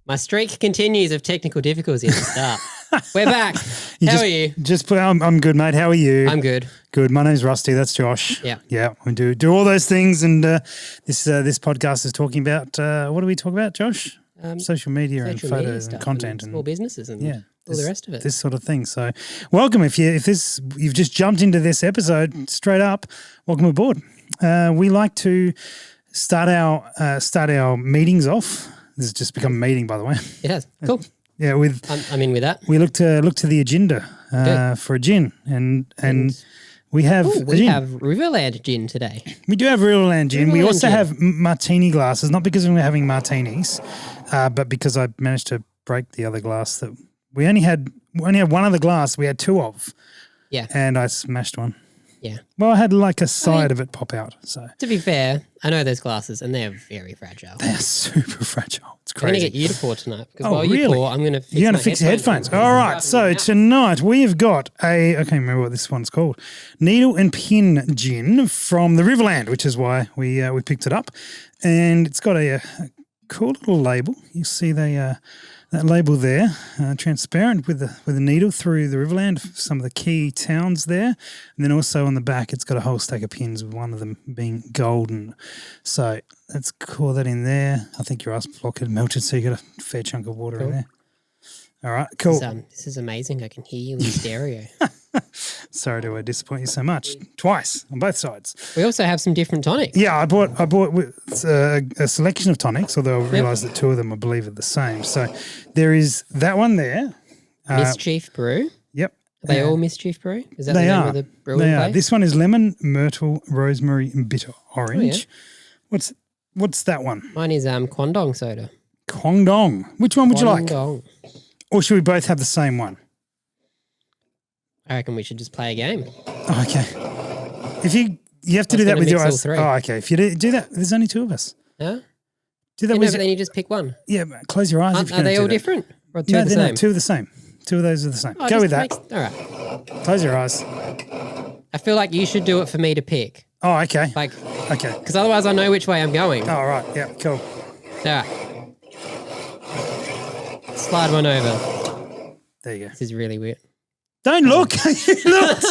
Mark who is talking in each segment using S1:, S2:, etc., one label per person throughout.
S1: My streak continues of technical difficulties at the start. We're back. How are you?
S2: I'm good, mate. How are you?
S1: I'm good.
S2: Good. My name's Rusty. That's Josh.
S1: Yeah.
S2: Yeah. We do all those things, and this podcast is talking about what do we talk about, Josh? Social media and photos and content and
S1: small businesses and all the rest of it.
S2: This sort of thing. So, welcome. If you've just jumped into this episode straight up, welcome aboard. We like to start our meetings off. This has just become a meeting, by the way.
S1: It has. Cool.
S2: Yeah,
S1: I'm in with that.
S2: We look to the agenda for a gin, and we have
S1: Riverland gin today.
S2: We do have Riverland gin. We also
S1: gin.
S2: have martini glasses, not because we're having martinis, but because I managed to break the other glass that we only had one other glass. We had two of.
S1: Yeah.
S2: And I smashed one.
S1: Yeah.
S2: Well, I had like a side of it pop out. So
S1: to be fair, I know those glasses and they're very fragile.
S2: They're super fragile. It's
S1: I'm
S2: crazy.
S1: going to get you to pour tonight because
S2: Oh,
S1: while you
S2: really?
S1: pour, I'm going to fix
S2: You're going to fix your headphones. All right. So tonight we have got I can't remember what this one's called. Needle and Pin Gin from the Riverland, which is why we picked it up. And it's got a cool little label. You see that label there, transparent with the needle through the Riverland, some of the key towns there. And then also on the back, it's got a whole stack of pins, with one of them being golden. So let's pour that in there. I think your ice block had melted, so you got a fair chunk of water in there. All right, cool.
S1: This is amazing. I can hear you in stereo.
S2: Sorry to disappoint you so much. Twice on both sides.
S1: We also have some different tonics.
S2: Yeah, I bought a selection of tonics, although I realised that two of them, I believe, are the same. So there is that one there.
S1: Mischief Brew.
S2: Yep.
S1: Are they all Mischief Brew? Is that
S2: They
S1: the name
S2: are.
S1: of the brewing
S2: They are.
S1: place?
S2: This one is lemon, myrtle, rosemary, and bitter orange.
S1: Oh,
S2: What's that one?
S1: Mine is Kwangdong soda.
S2: Kwangdong. Which one would you like?
S1: Kwangdong.
S2: Or should we both have the same one?
S1: I reckon we should just play a game.
S2: Oh, okay. If you have to do that with your eyes. Oh, okay. If you do that, there's only two of us.
S1: Yeah?
S2: Do that
S1: But
S2: with
S1: then you just pick one.
S2: yeah. But close your eyes. If you're
S1: Are they
S2: gonna
S1: all
S2: do that.
S1: different? Or two
S2: No,
S1: the
S2: they're
S1: same?
S2: not. Two are the same. Two of those are the same.
S1: Oh,
S2: Go with
S1: just
S2: that.
S1: all right.
S2: Close your eyes.
S1: I feel like you should do it for me to pick.
S2: Oh, okay.
S1: Like,
S2: Okay.
S1: because otherwise I know which way I'm going.
S2: All right. Yeah. Cool.
S1: All right. Slide one over.
S2: There you go.
S1: This is really weird.
S2: Don't look. You looked.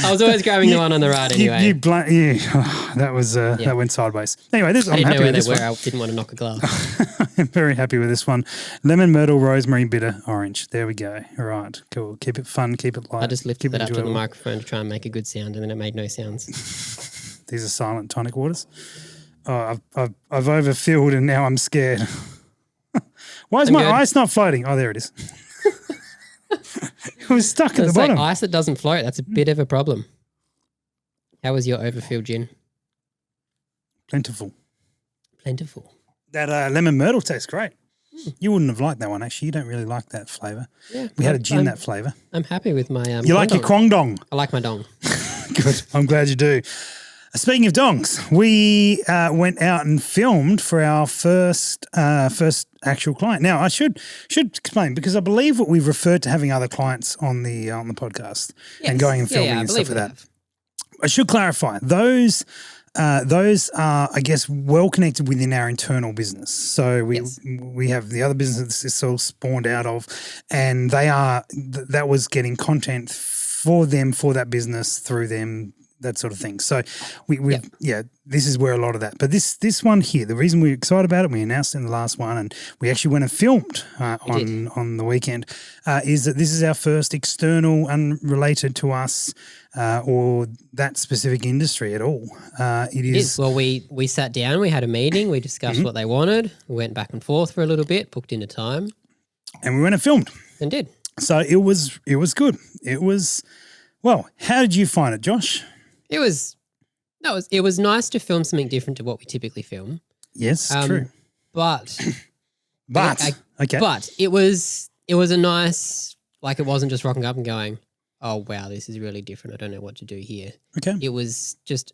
S1: I was always grabbing the one on the right anyway.
S2: That went sideways. Anyway,
S1: I
S2: I'm
S1: didn't know
S2: happy
S1: where
S2: with
S1: they
S2: this
S1: were.
S2: one.
S1: I didn't want to knock a glass.
S2: I'm very happy with this one. Lemon, myrtle, rosemary, bitter, orange. There we go. All right, cool. Keep it fun. Keep it light.
S1: I just lifted
S2: keep
S1: that up to the
S2: enjoyable.
S1: microphone to try and make a good sound, and then it made no sounds.
S2: These are silent tonic waters. Oh, I've overfilled and now I'm scared. Why is my
S1: good.
S2: ice not floating? Oh, there it is. It was stuck at the
S1: It's like
S2: bottom.
S1: ice that doesn't float. That's a bit of a problem. How was your overfilled gin?
S2: Plentiful.
S1: Plentiful.
S2: That lemon myrtle tastes great. You wouldn't have liked that one, actually. You don't really like that flavour.
S1: Yeah,
S2: We had a gin that flavour.
S1: I'm happy with my.
S2: You like your
S1: Kwangdong.
S2: Kwangdong?
S1: I like my dong.
S2: Good. I'm glad you do. Speaking of dongs, we went out and filmed for our first actual client. Now, I should explain, because I believe what we've referred to having other clients on the podcast and going and filming and stuff like that. I should clarify, those are, I guess, well connected within our internal business. So we have the other business that this is all spawned out of, and that was getting content for them, for that business, through them, that sort of thing. So this is where a lot of that. But this one here, the reason we're excited about it, we announced in the last one, and we actually went and filmed on the weekend, is that this is our first external, unrelated to us or that specific industry at all. It is.
S1: Well, we sat down, we had a meeting, we discussed what they wanted, we went back and forth for a little bit, booked in a time.
S2: And we went and filmed.
S1: And did.
S2: So it was good. It was, well, how did you find it, Josh?
S1: It was nice to film something different to what we typically film.
S2: Yes, true.
S1: But
S2: okay.
S1: But it was a nice, like, it wasn't just rocking up and going, oh wow, this is really different. I don't know what to do here.
S2: Okay.
S1: It was just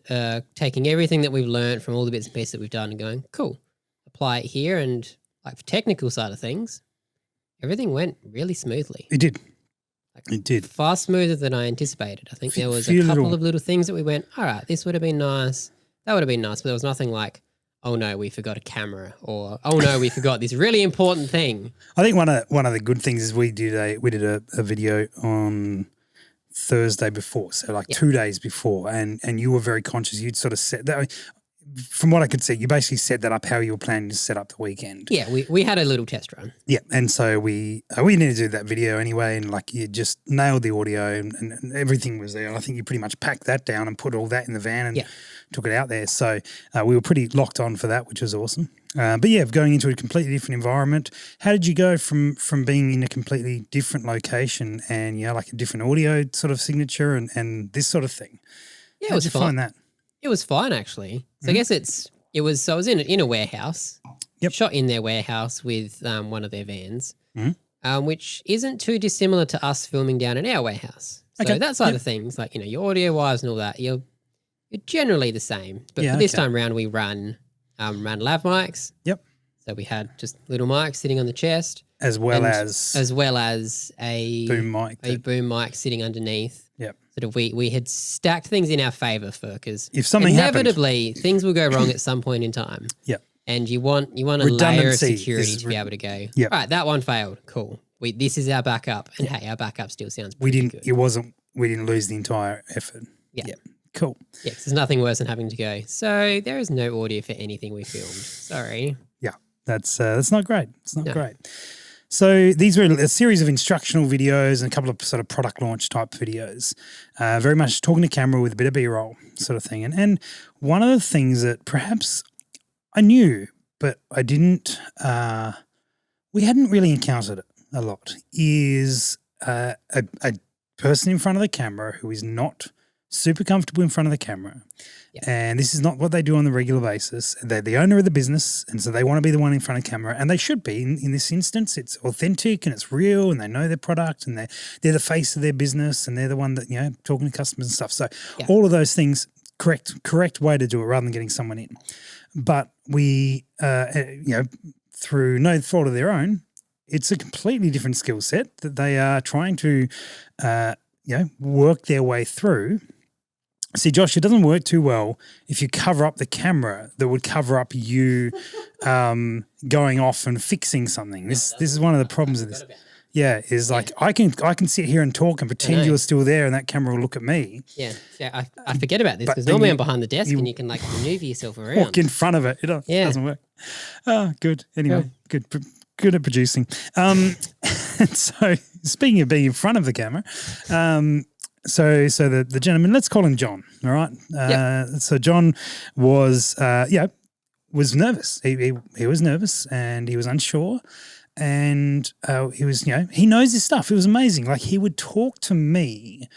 S1: taking everything that we've learned from all the bits and pieces that we've done and going, cool, apply it here. And like, for technical side of things, everything went really smoothly.
S2: It did.
S1: Like,
S2: It did.
S1: far smoother than I anticipated. I think there was
S2: Few
S1: a couple
S2: little-
S1: of little things that we went, all right, this would have been nice. That would have been nice. But there was nothing like, oh no, we forgot a camera, or oh no, we forgot this really important thing.
S2: I think one of the good things is we did a video on Thursday before, so like 2 days before, and you were very conscious. You'd sort of set that. From what I could see, you basically set that up how you were planning to set up the weekend.
S1: Yeah, we had a little test run.
S2: Yeah, and so we needed to do that video anyway, and like you just nailed the audio and everything was there. And I think you pretty much packed that down and put all that in the van and took it out there. So we were pretty locked on for that, which was awesome. But yeah, going into a completely different environment, how did you go from being in a completely different location and like a different audio sort of signature and this sort of thing?
S1: Yeah,
S2: How did you find that?
S1: It was fine actually. So I guess I was in a warehouse.
S2: Yep.
S1: Shot in their warehouse with one of their vans, which isn't too dissimilar to us filming down in our warehouse. So that side of things, like your audio wires and all that, you're generally the same. But for this time round, we ran lav mics.
S2: Yep.
S1: So we had just little mics sitting on the chest,
S2: as well as
S1: a
S2: boom mic
S1: sitting underneath.
S2: Yep.
S1: Sort of we had stacked things in our favor because
S2: if something
S1: inevitably things will go wrong at some point in time.
S2: Yep.
S1: And you want a layer of security to be able to go.
S2: Yep.
S1: All right, that one failed. Cool. This is our backup, and hey, our backup still sounds pretty good.
S2: We didn't lose the entire effort.
S1: Yeah.
S2: Yep. Cool.
S1: Yeah, 'cause there's nothing worse than having to go. So there is no audio for anything we filmed. Sorry.
S2: Yeah, that's not great. It's not great. So these were a series of instructional videos and a couple of sort of product launch type videos, very much talking to camera with a bit of B-roll sort of thing. And one of the things that perhaps I knew, but I didn't, we hadn't really encountered it a lot, is a person in front of the camera who is not super comfortable in front of the camera.
S1: Yeah.
S2: And this is not what they do on the regular basis. They're the owner of the business, and so they want to be the one in front of camera, and they should be. In this instance, it's authentic and it's real, and they know their product, and they're the face of their business, and they're the one that, talking to customers and stuff. So all of those things, correct way to do it rather than getting someone in. But we, through no fault of their own, it's a completely different skill set that they are trying to, work their way through. See, Josh, it doesn't work too well if you cover up the camera that would cover up you going off and fixing something. This is one of the problems of this. Yeah, is like I can sit here and talk and pretend you're still there and that camera will look at me.
S1: Yeah, I forget about this because normally I'm behind the desk and you can like maneuver yourself around.
S2: Walk in front of it. It doesn't work. Oh, good. Anyway, good at producing. And so speaking of being in front of the camera, So the gentleman, let's call him John, all right? So John was nervous. He was nervous and he was unsure, and he was, he knows his stuff. It was amazing. Like he would talk to me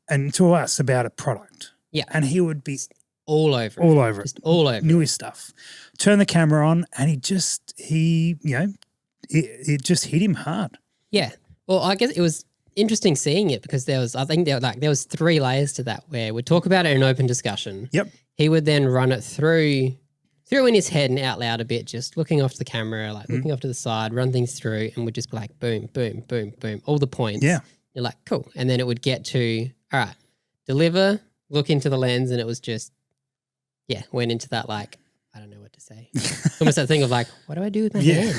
S2: and to us about a product.
S1: Yeah.
S2: And he would be
S1: all over
S2: it.
S1: Just all over
S2: Knew his stuff. Turn the camera on and it just hit him hard.
S1: Yeah. Well, I guess it was interesting seeing it because there was 3 layers to that where we'd talk about it in an open discussion.
S2: Yep.
S1: He would then run it through in his head and out loud a bit, just looking off the camera, like looking off to the side, run things through, and would just be like boom, boom, boom, boom, all the points.
S2: Yeah. You're
S1: like, cool. And then it would get to, all right, deliver, look into the lens, and it was just, went into that like, I don't know what to say. Almost that thing of like, what do I do with my hand?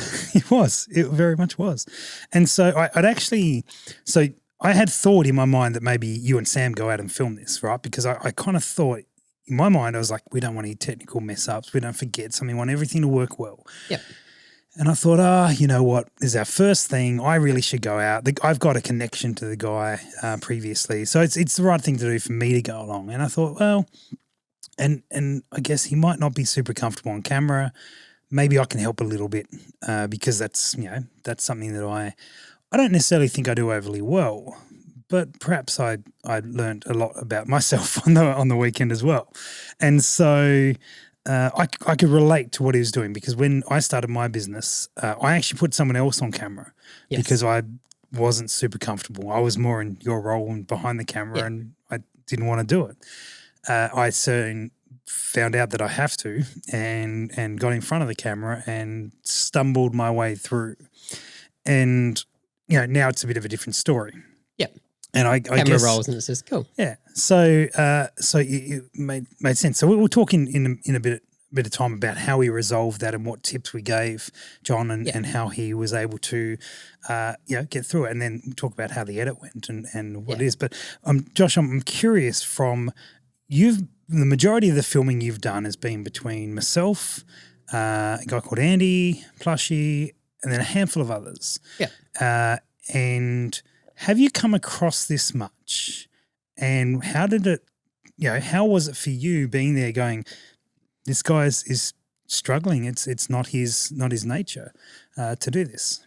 S2: It very much was. And so I had thought in my mind that maybe you and Sam go out and film this, right? Because I kind of thought in my mind, I was like, we don't want any technical mess ups. We don't forget something. We want everything to work well.
S1: Yep.
S2: And I thought, you know what? This is our first thing. I really should go out. I've got a connection to the guy previously. So it's the right thing to do for me to go along. And I thought, well, and I guess he might not be super comfortable on camera. Maybe I can help a little bit because that's something that I don't necessarily think I do overly well, but perhaps I learned a lot about myself on the weekend as well. And so I could relate to what he was doing because when I started my business, I actually put someone else on camera because I wasn't super comfortable. I was more in your role and behind the camera and I didn't want to do it. I soon found out that I have to and got in front of the camera and stumbled my way through. And, now it's a bit of a different story.
S1: Yep.
S2: And I
S1: camera
S2: guess,
S1: rolls and it's just cool.
S2: Yeah. So it made sense. So we'll talk in a bit bit of time about how we resolved that and what tips we gave John and how he was able to, get through it, and then talk about how the edit went and what it is. But Josh, I'm curious from the majority of the filming you've done has been between myself, a guy called Andy, Plushy, and then a handful of others.
S1: Yeah.
S2: And have you come across this much? And how did it, how was it for you being there going, this guy is struggling. It's not his nature to do this.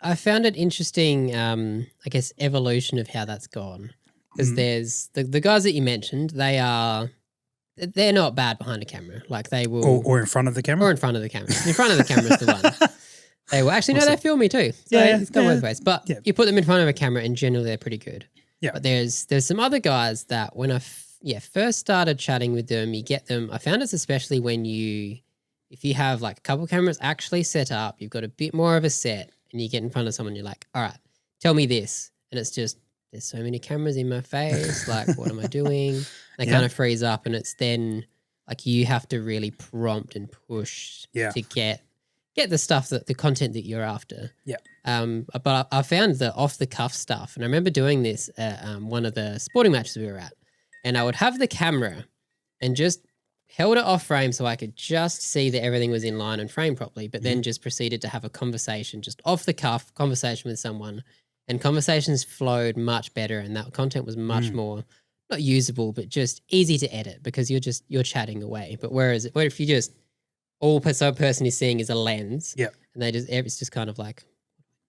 S1: I found it interesting, I guess, evolution of how that's gone. Because there's the guys that you mentioned, they're not bad behind a camera. Like they will.
S2: Or in front of the camera?
S1: Or in front of the camera. In front of the camera is the one. They will. Actually, no, they film me too. So it's gone both ways. But you put them in front of a camera and generally they're pretty good.
S2: Yeah.
S1: But there's some other guys that when I first started chatting with them, you get them. I found it's especially when if you have like a couple cameras actually set up, you've got a bit more of a set and you get in front of someone, you're like, all right, tell me this. And it's just, there's so many cameras in my face. Like, what am I doing? They kind of freeze up, and it's then like you have to really prompt and push to get the stuff the content that you're after.
S2: Yeah.
S1: But I found the off the cuff stuff, and I remember doing this at one of the sporting matches we were at, and I would have the camera and just held it off frame so I could just see that everything was in line and framed properly, but then just proceeded to have a conversation, just off the cuff conversation with someone, and conversations flowed much better, and that content was much more not usable, but just easy to edit because you're chatting away. But whereas if you just all person is seeing is a lens, and it's just kind of like,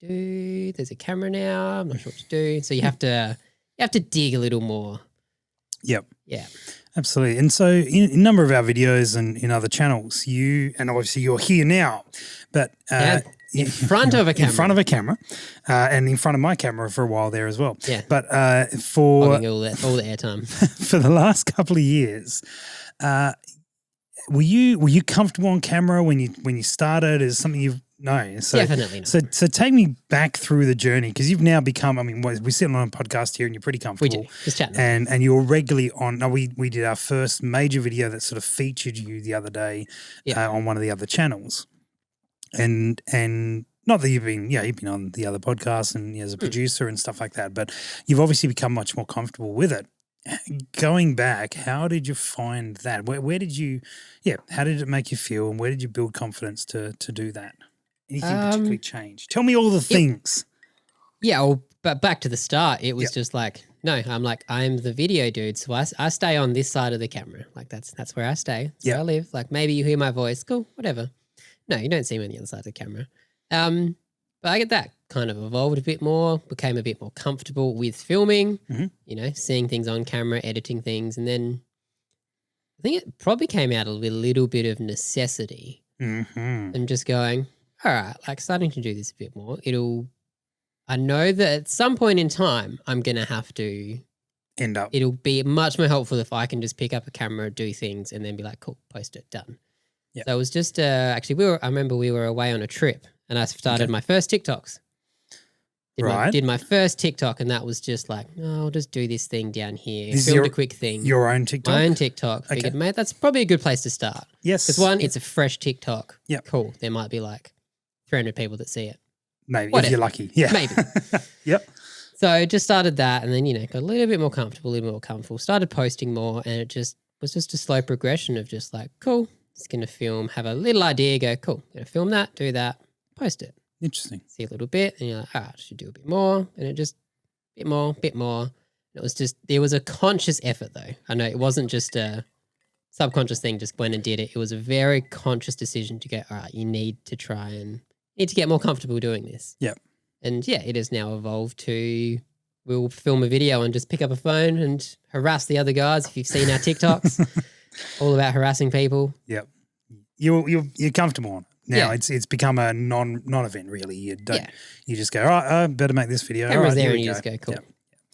S1: dude, there's a camera now, I'm not sure what to do. So you have to dig a little more.
S2: Yep.
S1: Yeah.
S2: Absolutely. And so in a number of our videos and in other channels, and obviously you're here now, but
S1: in front of a camera.
S2: In front of a camera, and in front of my camera for a while there as well.
S1: Yeah.
S2: But for
S1: all the airtime.
S2: For the last couple of years, were you comfortable on camera when you started? Is something you've no, so
S1: definitely not.
S2: So take me back through the journey, because you've now become. I mean, we're sitting on a podcast here, and you're pretty comfortable.
S1: We do just chatting,
S2: and you're regularly on. No, we did our first major video that sort of featured you the other day on one of the other channels, and not that you've been on the other podcasts and as a producer and stuff like that, but you've obviously become much more comfortable with it. Going back, how did you find that? Where did you? Yeah, how did it make you feel, and where did you build confidence to do that? Anything particularly change? Tell me all the things.
S1: Yeah, well, but back to the start, it was just like, no, I'm the video dude, so I stay on this side of the camera. Like that's where I stay. That's where I live. Like maybe you hear my voice, cool, whatever. No, you don't see me on the other side of the camera. But I get that kind of evolved a bit more, became a bit more comfortable with filming, seeing things on camera, editing things, and then I think it probably came out of a little bit of necessity and just going, all right, like starting to do this a bit more. I know that at some point in time, I'm going to have to it'll be much more helpful if I can just pick up a camera, do things, and then be like, cool, post it, done. Yep. So it was just, actually I remember we were away on a trip and I started my first TikToks. Did my first TikTok, and that was just like, no, I'll just do this thing down here. Filmed a quick thing.
S2: Your own TikTok?
S1: My own TikTok. Figured, mate, that's probably a good place to start.
S2: Yes.
S1: Because one, it's a fresh TikTok.
S2: Yeah.
S1: Cool. There might be like 300 people that see it.
S2: Maybe, if you're lucky. Yeah.
S1: Maybe.
S2: Yep.
S1: So just started that, and then, got a little bit more comfortable, started posting more, and it was just a slow progression of just like, cool, just going to film, have a little idea, go, cool, going to film that, do that, post it.
S2: Interesting.
S1: See a little bit, and you're like, all right, I should do a bit more, and it just, bit more. It was just, there was a conscious effort though. I know it wasn't just a subconscious thing, just went and did it. It was a very conscious decision to go, all right, you need to get more comfortable doing this.
S2: Yep.
S1: And it has now evolved to, we'll film a video and just pick up a phone and harass the other guys. If you've seen our TikToks, all about harassing people.
S2: Yep. You're comfortable on it. Now it's become a non-event really. You just go, all right, I better make this video.
S1: Camera's
S2: all right,
S1: there and you just go, cool.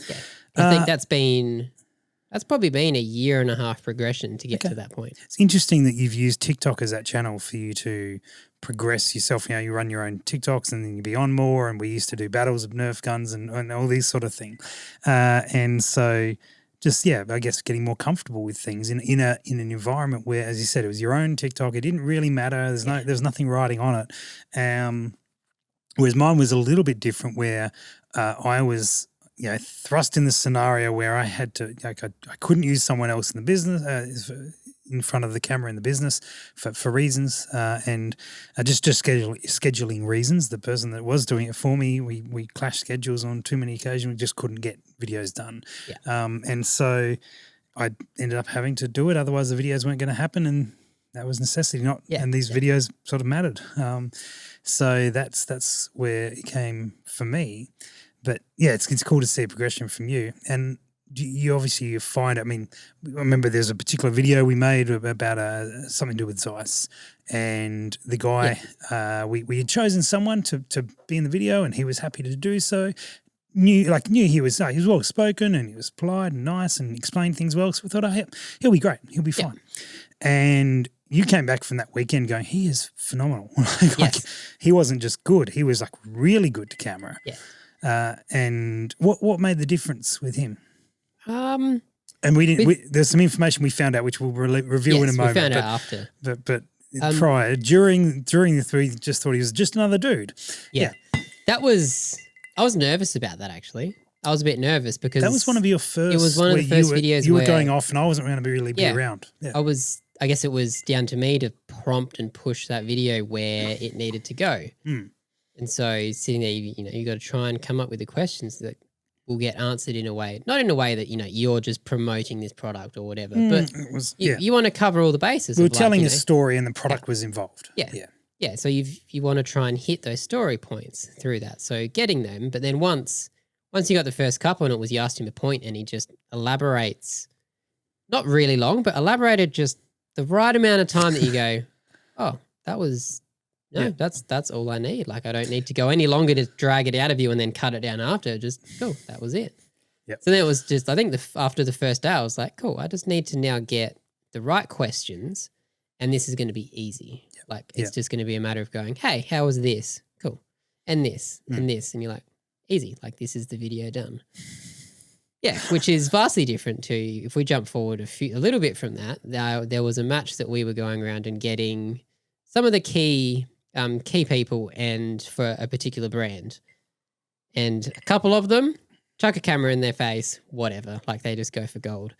S1: Yeah. I think that's probably been a 1.5 year progression to get to that point.
S2: It's interesting that you've used TikTok as that channel for you to progress yourself. You run your own TikToks and then you be on more, and we used to do battles of Nerf guns and all these sort of things. And so I guess getting more comfortable with things in an environment where, as you said, it was your own TikTok. It didn't really matter. There's nothing writing on it. Whereas mine was a little bit different, where I was thrust in the scenario where I had to I couldn't use someone else in the business in front of the camera in the business for reasons and just scheduling reasons. The person that was doing it for me, we clashed schedules on too many occasions. We just couldn't get videos done. And so I ended up having to do it. Otherwise the videos weren't going to happen, and that was necessity. And these videos sort of mattered. So that's where it came for me. But yeah, it's cool to see a progression from you. And you obviously find, I mean, I remember there's a particular video we made about something to do with Zeiss, and the guy, we had chosen someone to be in the video, and he was happy to do so. Knew he was well spoken, and he was polite and nice and explained things well. So we thought, he'll be great, he'll be fine. And you came back from that weekend going, he is phenomenal. He wasn't just good, he was like really good to camera. And what made the difference with him? And there's some information we found out which we'll reveal in a moment.
S1: We found out after.
S2: But prior, during the three, just thought he was just another dude.
S1: I was nervous about that, actually. I was a bit nervous because
S2: that was one of your first.
S1: It was one of the first videos
S2: you were going off, and I wasn't going to really be around.
S1: I guess it was down to me to prompt and push that video where it needed to go. And so sitting there, you got to try and come up with the questions that will get answered in a way, not in a way that, you're just promoting this product or whatever, but you want to cover all the bases.
S2: We were telling a story and the product was involved.
S1: Yeah. So you want to try and hit those story points through that. So getting them, but then once you got the first couple and it was you asked him a point and he just elaborates, not really long, but elaborated just the right amount of time that you go, oh, that was... No, that's all I need. Like, I don't need to go any longer to drag it out of you and then cut it down after. Just, cool, that was it. So then it was just, I think after the first day, I was like, cool, I just need to now get the right questions, and this is going to be easy. Like, it's just going to be a matter of going, hey, how was this? Cool. And this, and this. And you're like, easy. Like, this is the video done. Which is vastly different to, if we jump forward a little bit from that, there was a match that we were going around and getting some of the key people and for a particular brand, and a couple of them chuck a camera in their face, whatever, like they just go for gold.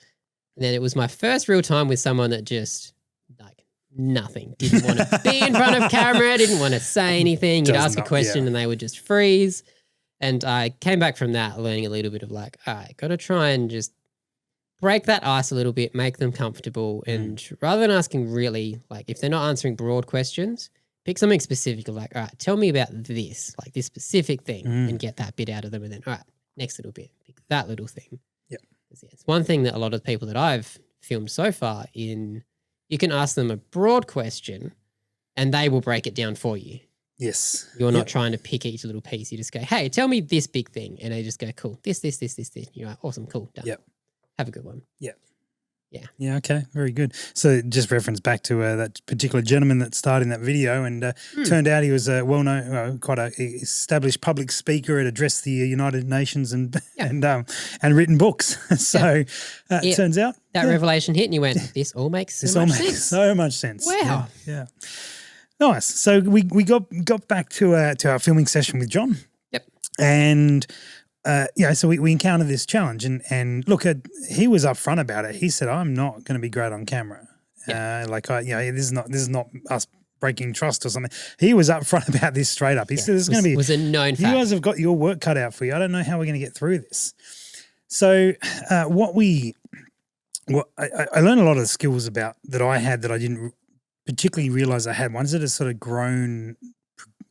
S1: And then it was my first real time with someone that just like nothing, didn't want to be in front of camera, didn't want to say anything. You'd ask a question and they would just freeze. And I came back from that learning a little bit of like, all right, got to try and just break that ice a little bit, make them comfortable. And rather than asking really, like if they're not answering broad questions, pick something specific of like, all right, tell me about this, like this specific thing, and get that bit out of them. And then, all right, next little bit, pick that little thing. It's one thing that a lot of people that I've filmed so far you can ask them a broad question and they will break it down for you.
S2: Yes.
S1: You're not trying to pick each little piece. You just go, hey, tell me this big thing. And they just go, cool, this. You're like, awesome, cool, done. Have a good one. Yeah, okay, very good. So just reference back to that particular gentleman that starred in that video, and turned out he was a well-known, quite a established public speaker, had addressed the United Nations and written books. So it turns out that revelation hit, and you went, "This all makes so
S2: much sense."
S1: Wow,
S2: yeah. Nice. So we got back to our filming session with John. And. So we encountered this challenge, and look, he was upfront about it. He said, "I'm not going to be great on camera. This is not us breaking trust or something." He was upfront about this straight up. He said, "There's going to be
S1: was a known fact.
S2: You guys have got your work cut out for you. I don't know how we're going to get through this." So I learned a lot of the skills that I had that I didn't particularly realize I had. Ones that have sort of grown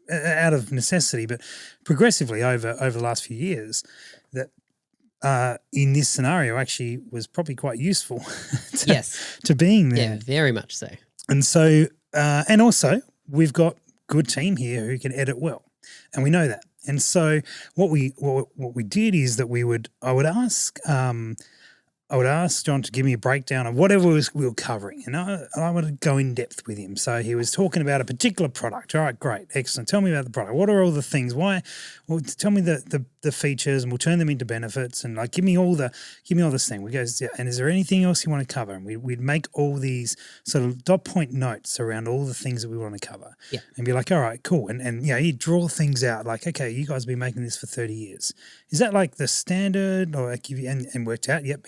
S2: out of necessity, but progressively over the last few years, that in this scenario actually was probably quite useful to being there.
S1: Yeah, very much so.
S2: And so, and also we've got good team here who can edit well, and we know that. And so what we did is that I would ask I would ask John to give me a breakdown of whatever we were covering, and I would go in depth with him. So he was talking about a particular product. All right, great, excellent. Tell me about the product. What are all the things? Why? Well, tell me the features, and we'll turn them into benefits. And like, give me all this thing. We go, yeah, and is there anything else you want to cover? And we'd make all these sort of dot point notes around all the things that we want to cover.
S1: Yeah.
S2: And be like, all right, cool. And he'd draw things out like, okay, you guys have been making this for 30 years. Is that like the standard, or like and worked out? Yep.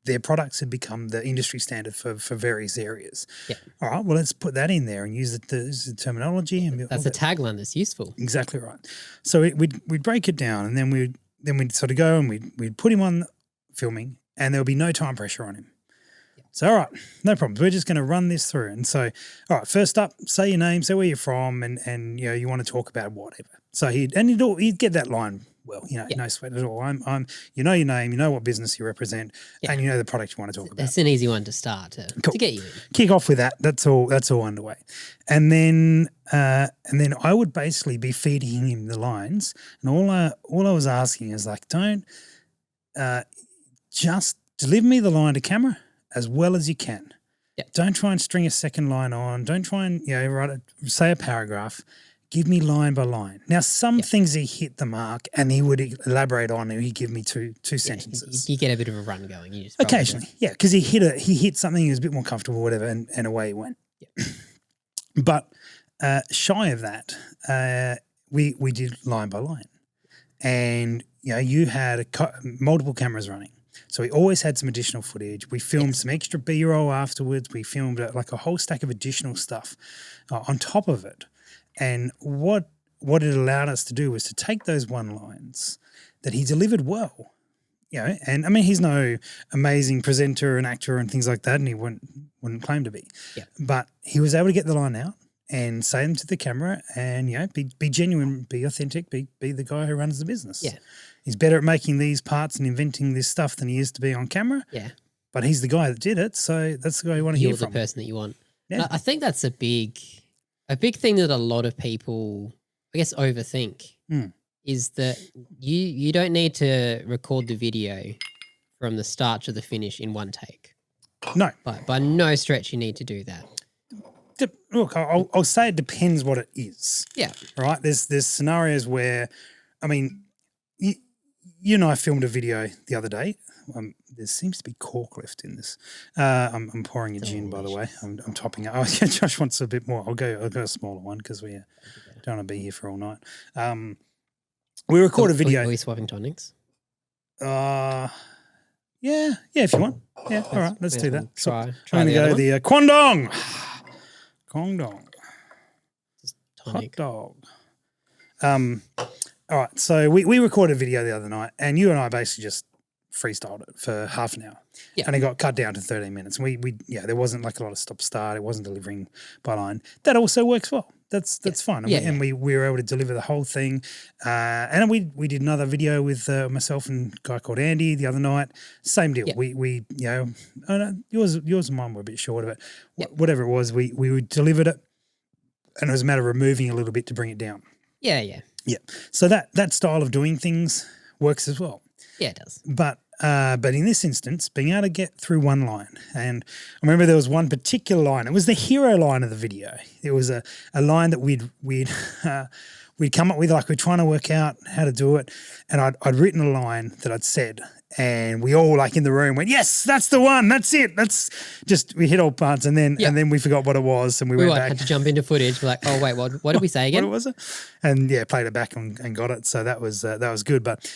S2: Their products had become the industry standard for various areas.
S1: Yeah.
S2: All right, well, let's put that in there and use the terminology. And
S1: that's a tagline that's useful.
S2: Exactly right. So we'd break it down, and then we'd sort of go and we'd put him on filming, and there would be no time pressure on him. Yeah. So, all right, no problems. We're just going to run this through. And so, all right, first up, say your name, say where you're from, and you want to talk about whatever. So he'd get that line. Well, no sweat at all. I'm your name, you know what business you represent, and you know the product you want to talk about.
S1: That's an easy one to start to get you in.
S2: Kick off with that. That's all underway. And then I would basically be feeding him the lines, and all I was asking is like, don't just deliver me the line to camera as well as you can.
S1: Yeah. Don't
S2: try and string a second line on. Don't try and say a paragraph. Give me line by line. Now, some things he hit the mark and he would elaborate on, and he'd give me two sentences.
S1: You get a bit of a run going. You just
S2: occasionally, because he hit something, he was a bit more comfortable, whatever, and away he went. Yeah. But shy of that, we did line by line, and you had multiple cameras running, so we always had some additional footage. We filmed some extra B-roll afterwards. We filmed like a whole stack of additional stuff on top of it. And what it allowed us to do was to take those one lines that he delivered well, and I mean, he's no amazing presenter and actor and things like that, and he wouldn't claim to be.
S1: Yeah.
S2: But he was able to get the line out and say them to the camera, and be genuine, be authentic, be the guy who runs the business.
S1: Yeah.
S2: He's better at making these parts and inventing this stuff than he is to be on camera.
S1: Yeah.
S2: But he's the guy that did it, so that's the guy you want to hear from.
S1: You're the person that you want.
S2: Yeah.
S1: I think that's a big thing that a lot of people, I guess, overthink is that you don't need to record the video from the start to the finish in one take.
S2: No.
S1: By no stretch you need to do that.
S2: Look, I'll say it depends what it is.
S1: Yeah.
S2: Right? There's scenarios where, I mean, you and I filmed a video the other day. There seems to be cork left in this. I'm pouring a gin, by the way. I'm topping it. Oh, yeah, Josh wants a bit more. I'll go a smaller one because we don't want to be here for all night. We record a video.
S1: Are we swapping tonics?
S2: Yeah, if you want. Yeah, all right, let's do that.
S1: Try
S2: I'm going to go the Kwangdong. Kwangdong. Hot dog. All right, so we recorded a video the other night, and you and I basically just freestyled it for half an hour.
S1: Yeah.
S2: And it got cut down to 13 minutes. We there wasn't like a lot of stop-start. It wasn't delivering by line. That also works well. That's fine. And we were able to deliver the whole thing. And we did another video with myself and a guy called Andy the other night. Same deal. Yeah. Yours and mine were a bit short of it. Whatever it was, we delivered it, and it was a matter of removing a little bit to bring it down.
S1: Yeah.
S2: Yeah. So that style of doing things works as well.
S1: Yeah, it does.
S2: But in this instance, being able to get through one line, and I remember there was one particular line. It was the hero line of the video. It was a line that we'd come up with, like we're trying to work out how to do it, and I'd written a line that I'd said, and we all like in the room went, yes, that's the one, that's it. That's just, we hit all parts, and then we forgot what it was, and we went back.
S1: Had to jump into footage. We're like, oh wait, what did we say again?
S2: What was it? And played it back and got it. So that was good. But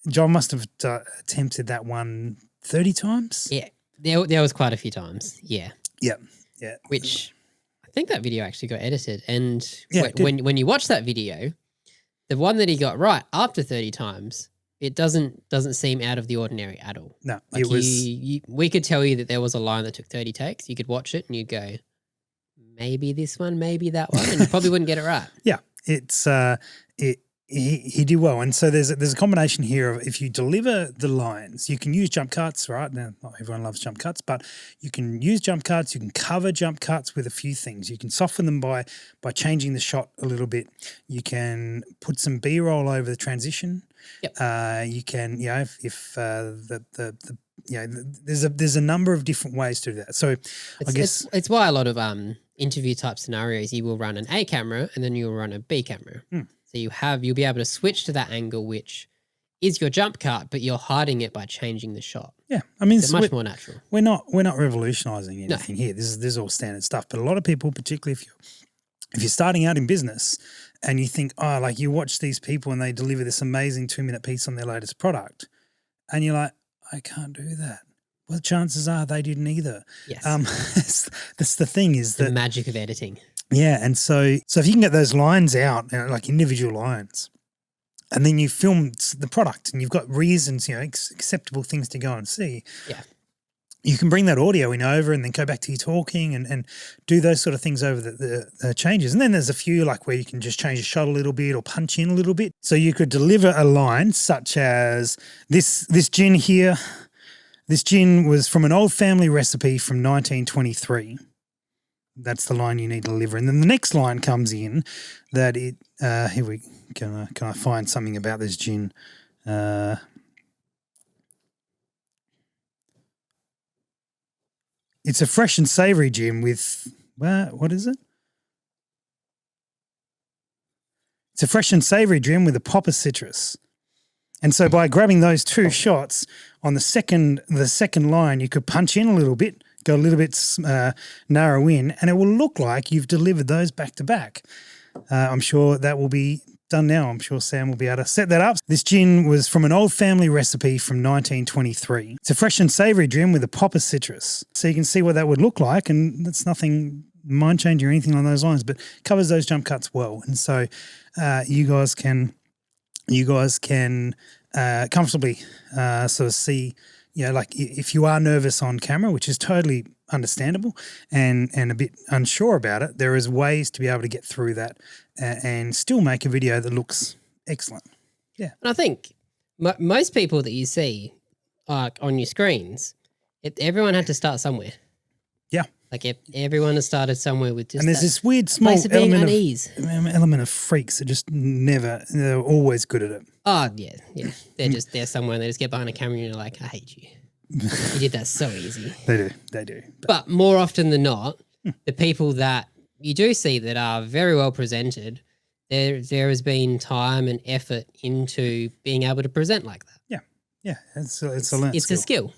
S2: John must have attempted that one 30 times.
S1: Yeah, there was quite a few times. Yeah.
S2: Yeah.
S1: Which I think that video actually got edited, and when you watch that video, the one that he got right after 30 times, it doesn't seem out of the ordinary at all.
S2: No,
S1: like
S2: it was.
S1: We could tell you that there was a line that took 30 takes. You could watch it and you'd go, maybe this one, maybe that one, and you probably wouldn't get it right.
S2: Yeah, it's he did well, and so there's a combination here of, if you deliver the lines, you can use jump cuts, right? Now, not everyone loves jump cuts, but you can use jump cuts. You can cover jump cuts with a few things. You can soften them by changing the shot a little bit. You can put some B-roll over the transition.
S1: Yep.
S2: You can, if the there's a number of different ways to do that. So I guess
S1: it's why a lot of interview type scenarios, you will run an A camera and then you'll run a B camera. So you'll be able to switch to that angle, which is your jump cut, but you're hiding it by changing the shot.
S2: Yeah, I mean,
S1: it's much more natural.
S2: We're not revolutionising anything here. This is all standard stuff. But a lot of people, particularly if you're starting out in business and you think, oh, like you watch these people and they deliver this amazing 2-minute piece on their latest product, and you're like, I can't do that. Well, chances are they didn't either.
S1: Yes.
S2: That's the thing is
S1: the magic of editing.
S2: Yeah, and so if you can get those lines out, like individual lines, and then you film the product and you've got reasons, acceptable things to go and see.
S1: Yeah.
S2: You can bring that audio in over and then go back to your talking and do those sort of things over the changes. And then there's a few like where you can just change the shot a little bit or punch in a little bit. So you could deliver a line such as this gin here. This gin was from an old family recipe from 1923. That's the line you need to deliver. And then the next line comes in that here we can I find something about this gin? It's a fresh and savoury gin with, what is it? It's a fresh and savoury gin with a pop of citrus. And so by grabbing those two shots on the second line, you could punch in a little bit, go a little bit narrow in, and it will look like you've delivered those back to back. I'm sure that will be done now. I'm sure Sam will be able to set that up. This gin was from an old family recipe from 1923. It's a fresh and savoury gin with a pop of citrus. So you can see what that would look like, and that's nothing mind-changing or anything on those lines, but covers those jump cuts well. And so you guys can comfortably sort of see, like if you are nervous on camera, which is totally understandable and a bit unsure about it, there is ways to be able to get through that and still make a video that looks excellent. Yeah.
S1: And I think most people that you see on your screens, everyone had to start somewhere.
S2: Yeah.
S1: Like everyone has started somewhere with just
S2: and there's this weird small
S1: element
S2: of freaks that just they're always good at it.
S1: Oh, yeah. They're somewhere and they just get behind a camera and you're like, I hate you. You did that so easy.
S2: They do.
S1: But more often than not, the people that you do see that are very well presented, there has been time and effort into being able to present like that.
S2: Yeah. It's a skill.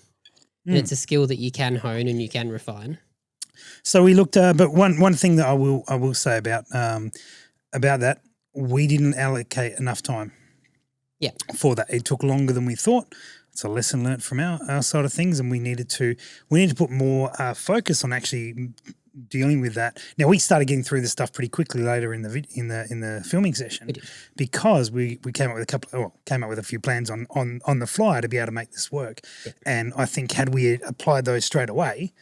S1: And it's a skill that you can hone and you can refine.
S2: So we looked, but one thing that I will say about that, we didn't allocate enough time.
S1: Yeah.
S2: For that, it took longer than we thought. It's a lesson learnt from our side of things, and we need to put more focus on actually dealing with that. Now we started getting through this stuff pretty quickly later in the filming session because we came up with a few plans on the fly to be able to make this work. Yeah. And I think had we applied those straight away,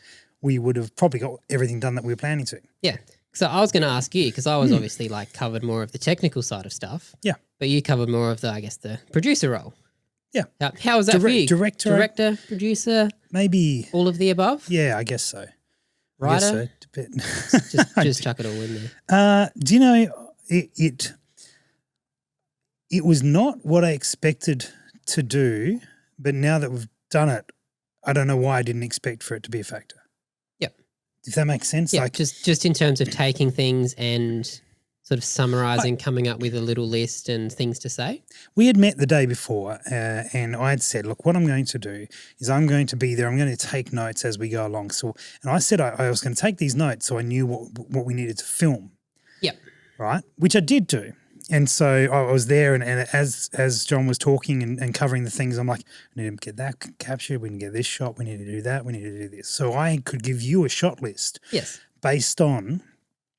S2: we would have probably got everything done that we were planning to.
S1: Yeah. So I was going to ask you, because I was obviously covered more of the technical side of stuff.
S2: Yeah.
S1: But you covered more of the producer role.
S2: Yeah.
S1: How was that for you?
S2: Director,
S1: producer,
S2: maybe
S1: all of the above?
S2: Yeah, I guess so.
S1: Writer? Just chuck it all in
S2: there. Do you know, it was not what I expected to do, but now that we've done it, I don't know why I didn't expect for it to be a factor.
S1: Yep.
S2: If that makes sense.
S1: Yeah, just in terms of taking things and sort of summarising, coming up with a little list and things to say.
S2: We had met the day before and I had said, look, what I'm going to do is I'm going to be there. I'm going to take notes as we go along. So, and I said I was going to take these notes so I knew what we needed to film.
S1: Yep.
S2: Right? Which I did do. And so I was there and as John was talking and covering the things, I'm like, we need to get that captured. We need to get this shot. We need to do that. We need to do this. So I could give you a shot list.
S1: Yes.
S2: Based on...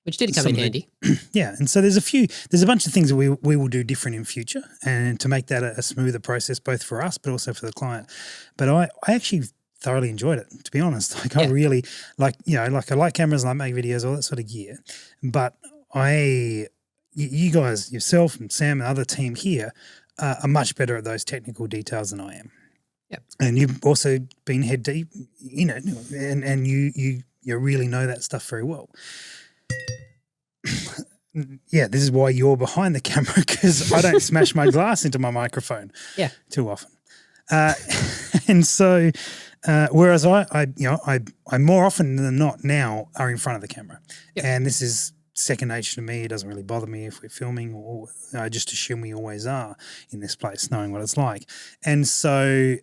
S1: Which did come in handy.
S2: Yeah. And so there's a bunch of things that we will do different in future and to make that a smoother process both for us but also for the client. But I actually thoroughly enjoyed it, to be honest. I really I like cameras and I make videos, all that sort of gear. But you guys, yourself and Sam and the other team here are much better at those technical details than I am.
S1: Yep.
S2: And you've also been head deep in it and you really know that stuff very well. Yeah, this is why you're behind the camera, because I don't smash my glass into my microphone too often. And so Whereas I more often than not now are in front of the camera, and this is second nature to me. It doesn't really bother me if we're filming, or I just assume we always are in this place, knowing what it's like. And so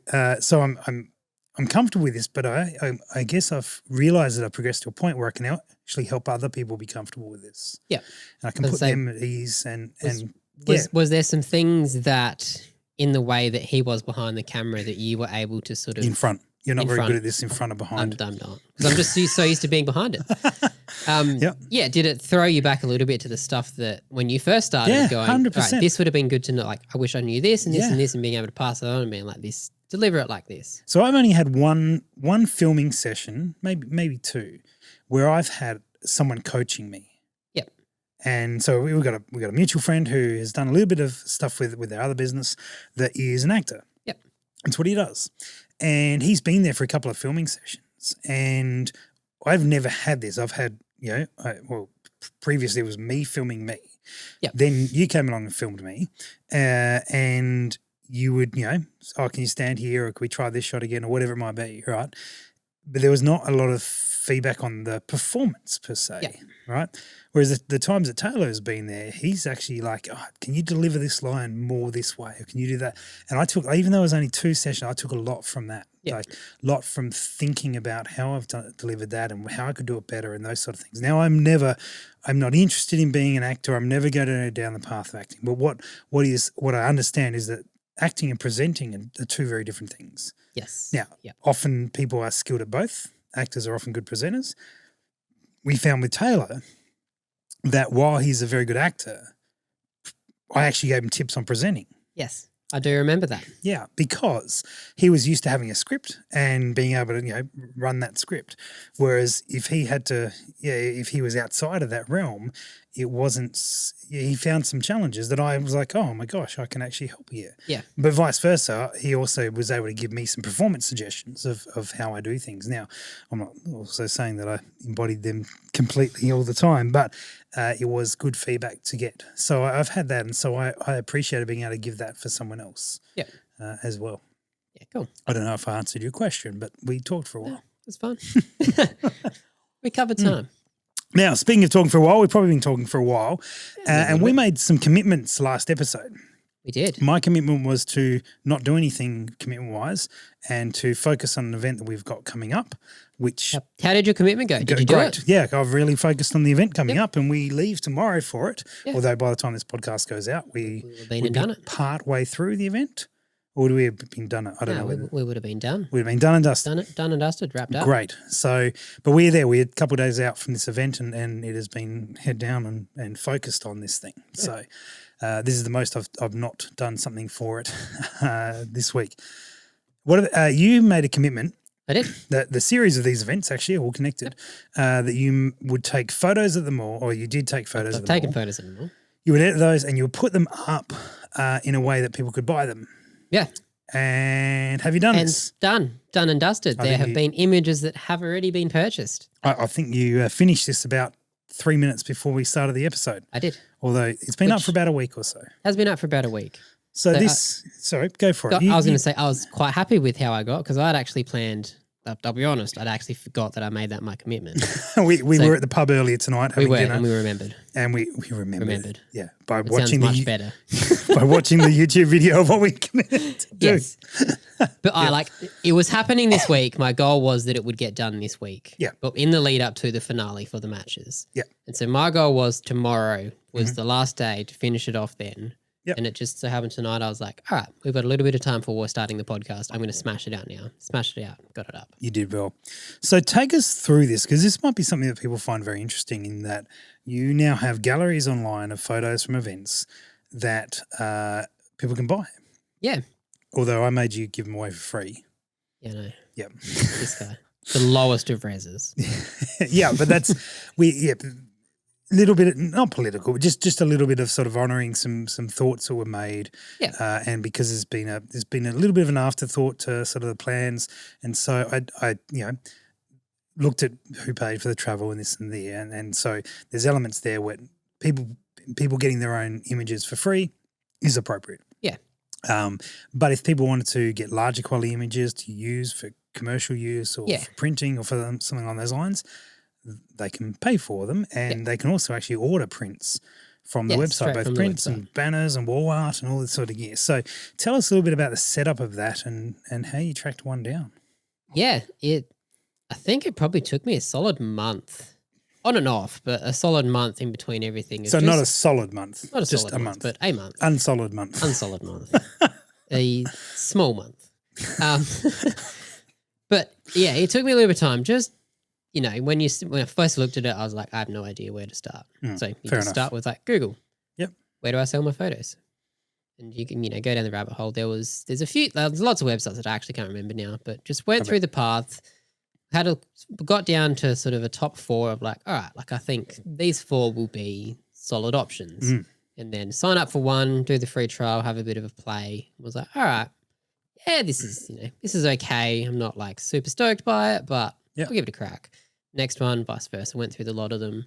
S2: I'm comfortable with this, but I guess I've realised that I've progressed to a point where I can actually help other people be comfortable with this.
S1: Yeah,
S2: and I can put them at ease.
S1: Was there some things that in the way that he was behind the camera that you were able to sort of
S2: in front? You're not very good at this in front or behind.
S1: I'm not, because I'm just so used to being behind it. Yeah. Did it throw you back a little bit to the stuff that when you first started going,
S2: 100%.
S1: Right, this would have been good to know. Like, I wish I knew this and this and this, and being able to pass it on and being like this, deliver it like this.
S2: So I've only had one filming session, maybe two, where I've had someone coaching me.
S1: Yep.
S2: And so we got a mutual friend who has done a little bit of stuff with our other business that is an actor.
S1: Yep.
S2: That's what he does. And he's been there for a couple of filming sessions, and I've never had this. I've had, previously it was me filming me.
S1: Yep.
S2: Then you came along and filmed me, and you would, can you stand here, or can we try this shot again, or whatever it might be, right? But there was not a lot of feedback on the performance per se, right? Whereas the times that Taylor's been there, he's actually like, can you deliver this line more this way, or can you do that? And even though it was only 2 sessions, I took a lot from that, like a lot from thinking about how I've delivered that and how I could do it better and those sort of things. Now I'm not interested in being an actor. I'm never going to go down the path of acting. But what I understand is that acting and presenting are 2 very different things.
S1: Yes.
S2: Now, often people are skilled at both. Actors are often good presenters. We found with Taylor that while he's a very good actor, I actually gave him tips on presenting.
S1: Yes, I do remember that.
S2: Yeah, because he was used to having a script and being able to, run that script. Whereas if he had to, if he was outside of that realm, it wasn't, he found some challenges that I was like, oh my gosh, I can actually help here.
S1: Yeah.
S2: But vice versa, he also was able to give me some performance suggestions of how I do things. Now, I'm not also saying that I embodied them completely all the time, but it was good feedback to get. So I've had that, and so I appreciated being able to give that for someone else as well.
S1: Yeah, cool.
S2: I don't know if I answered your question, but we talked for a while.
S1: It's fun. We covered time.
S2: Now, speaking of talking for a while, we've probably been talking for a while, and we made some commitments last episode.
S1: We did.
S2: My commitment was to not do anything commitment-wise and to focus on an event that we've got coming up, which...
S1: How did your commitment go? Did you do it?
S2: Yeah, I've really focused on the event coming up, and we leave tomorrow for it, although by the time this podcast goes out, we'll be part way through the event. Or would we have been done it? I don't know.
S1: We would have been done.
S2: We'd have been done and dusted.
S1: Done and dusted, wrapped up.
S2: Great. So, but we're there. We're a couple of days out from this event, and it has been head down and focused on this thing. Yeah. So this is the most I've not done something for it this week. You made a commitment.
S1: I did.
S2: The series of these events actually are all connected, that you would take photos of them all, or you did take photos of them all.
S1: I've taken photos of them all.
S2: You would edit those and you would put them up in a way that people could buy them.
S1: Yeah.
S2: And have you done this?
S1: Done and dusted. There have been images that have already been purchased.
S2: I think you finished this about 3 minutes before we started the episode.
S1: I did.
S2: Although it's been up for about a week or so.
S1: Has been up for about a week.
S2: So sorry, go for it.
S1: I was going to say I was quite happy with how I got, because I'd actually planned, I'll be honest, I'd actually forgot that I made that my commitment.
S2: we were at the pub earlier tonight having dinner.
S1: And we remembered.
S2: And we remembered. Yeah. By
S1: it
S2: watching
S1: sounds much better.
S2: By watching the YouTube video of what we committed to do.
S1: Yes. But it was happening this week. My goal was that it would get done this week.
S2: Yeah.
S1: But in the lead up to the finale for the matches.
S2: Yeah.
S1: And so my goal was tomorrow was the last day to finish it off then.
S2: Yep.
S1: And it just so happened tonight, I was like, all right, we've got a little bit of time before we're starting the podcast. I'm going to smash it out now. Smashed it out. Got it up.
S2: You did well. So take us through this, because this might be something that people find very interesting, in that you now have galleries online of photos from events that people can buy.
S1: Yeah.
S2: Although I made you give them away for free.
S1: Yeah, no.
S2: Yep.
S1: This guy. The lowest of reses.
S2: Yeah, but that's little bit, not political, but just a little bit of sort of honouring some thoughts that were made, and because there's been a little bit of an afterthought to sort of the plans, and so I looked at who paid for the travel and this and there, and so there's elements there where people getting their own images for free is appropriate.
S1: Yeah.
S2: But if people wanted to get larger quality images to use for commercial use or
S1: Yeah.
S2: for printing or for something on those lines, they can pay for them, and they can also actually order prints from the
S1: Yeah,
S2: website,
S1: straight
S2: both
S1: from the
S2: prints
S1: website.
S2: and banners and wall art and all this sort of gear. So tell us a little bit about the setup of that and how you tracked one down.
S1: Yeah, I think it probably took me a solid month, on and off, but a solid month in between everything.
S2: So not a solid month,
S1: not a
S2: just
S1: solid
S2: a
S1: month,
S2: month.
S1: but a month.
S2: Unsolid month.
S1: Unsolid month. A small month. But yeah, it took me a little bit of time. Just, when I first looked at it, I was like, I have no idea where to start. So you
S2: fair
S1: just
S2: enough.
S1: start with like Google.
S2: Yep.
S1: Where do I sell my photos? And you can, go down the rabbit hole. There's lots of websites that I actually can't remember now, but just went through the path, got down to sort of a top 4 of like, all right, like I think these 4 will be solid options. And then sign up for one, do the free trial, have a bit of a play. Was like, all right, yeah, this is okay. I'm not like super stoked by it, but I'll give it a crack. Next one, vice versa. Went through the lot of them.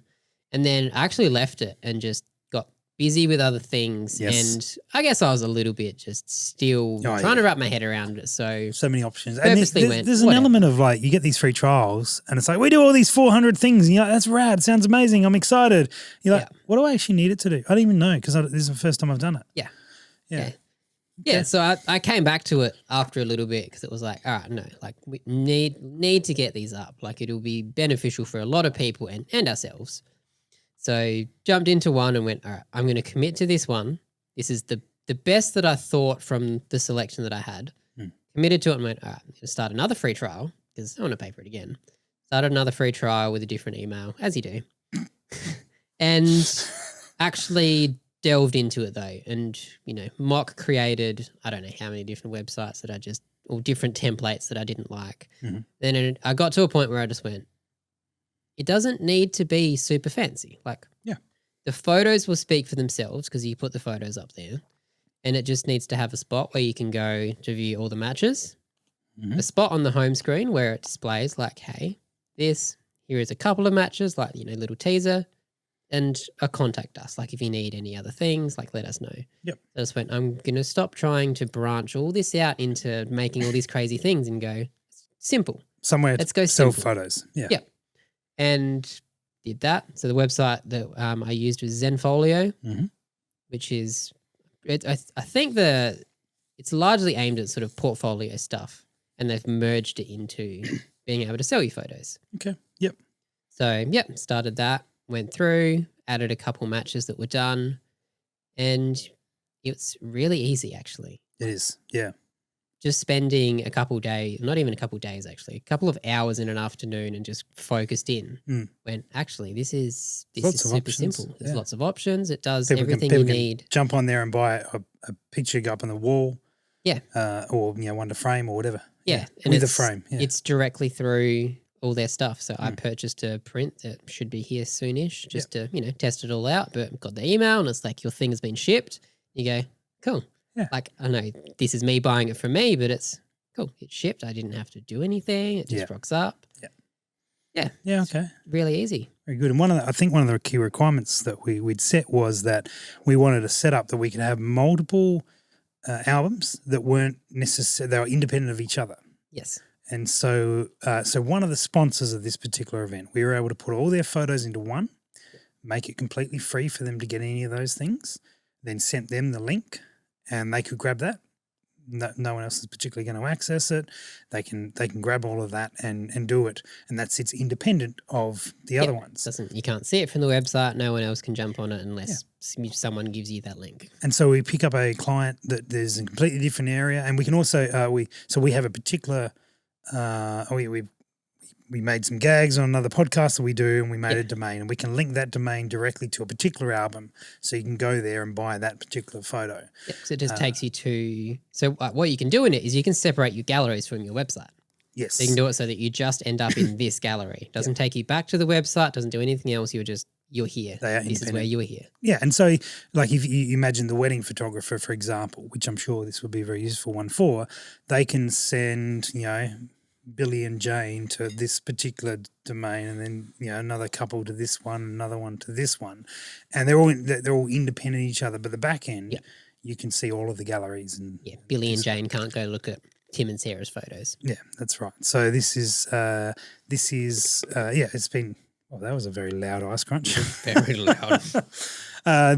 S1: And then I actually left it and just got busy with other things.
S2: Yes.
S1: And I guess I was a little bit just still trying to wrap my head around it. So
S2: many options. And
S1: purposely
S2: there's an element of like, you get these free trials and it's like, we do all these 400 things. And you're like, that's rad. Sounds amazing. I'm excited. You're like, what do I actually need it to do? I don't even know because this is the first time I've done it. Yeah.
S1: So I came back to it after a little bit because it was like, all right, no, like we need to get these up. Like it'll be beneficial for a lot of people and ourselves. So jumped into one and went, all right, I'm going to commit to this one. This is the best that I thought from the selection that I had. Committed to it and went, all right, I'm going to start another free trial because I want to pay for it again. Started another free trial with a different email, as you do. And actually delved into it though, and mock created I don't know how many different websites that or different templates that I didn't like. Then I got to a point where I just went, it doesn't need to be super fancy. Like the photos will speak for themselves because you put the photos up there, and it just needs to have a spot where you can go to view all the matches, a spot on the home screen where it displays like, hey, here is a couple of matches, like little teaser. And contact us, like if you need any other things, like let us know.
S2: Yep.
S1: I just went, I'm going to stop trying to branch all this out into making all these crazy things and go simple.
S2: Somewhere
S1: let's go
S2: sell
S1: simple.
S2: photos. Yeah.
S1: Yep. And did that. So the website that I used was Zenfolio, which is, I think it's largely aimed at sort of portfolio stuff, and they've merged it into being able to sell you photos.
S2: Okay. Yep.
S1: So, started that. Went through, added a couple matches that were done, and it's really easy actually.
S2: It is, yeah.
S1: Just spending a couple days, not even a couple days actually, a couple of hours in an afternoon and just focused in. When actually this is super simple. There's lots of options. It does everything you need.
S2: Jump on there and buy a picture, go up on the wall.
S1: Yeah.
S2: Or one to frame or whatever.
S1: Yeah.
S2: And with a frame. Yeah.
S1: It's directly through all their stuff. So I purchased a print that should be here soonish just to, test it all out, but got the email and it's like, your thing has been shipped. You go, cool.
S2: Yeah.
S1: Like, I know this is me buying it from me, but it's cool. It's shipped. I didn't have to do anything. It just rocks up.
S2: Yeah.
S1: Yeah.
S2: Yeah. Okay.
S1: Really easy.
S2: Very good. And I think one of the key requirements that we'd set was that we wanted a setup that we could have multiple albums that weren't necessarily, they were independent of each other.
S1: Yes.
S2: And so one of the sponsors of this particular event, we were able to put all their photos into one, make it completely free for them to get any of those things, then sent them the link and they could grab that. No one else is particularly going to access it. They can grab all of that and do it. And that sits independent of the other ones.
S1: You can't see it from the website. No one else can jump on it unless someone gives you that link.
S2: And so we pick up a client that there's a completely different area, and we can also we have a particular we made some gags on another podcast that we do, and we made a domain, and we can link that domain directly to a particular album, so you can go there and buy that particular photo.
S1: Yep, so it just takes you to – so what you can do in it is you can separate your galleries from your website.
S2: Yes.
S1: So you can do it so that you just end up in this gallery. It doesn't take you back to the website, doesn't do anything else. You're here.
S2: They are
S1: This is where you are here.
S2: Yeah, and so like if you imagine the wedding photographer, for example, which I'm sure this would be a very useful one for, they can send, Billy and Jane to this particular domain, and then another couple to this one, another one to this one, and they're all independent of each other. But the back end, you can see all of the galleries and
S1: Billy and Jane can't go look at Tim and Sarah's photos.
S2: Yeah, that's right. So this is it's been. Oh, that was a very loud ice crunch.
S1: Very loud.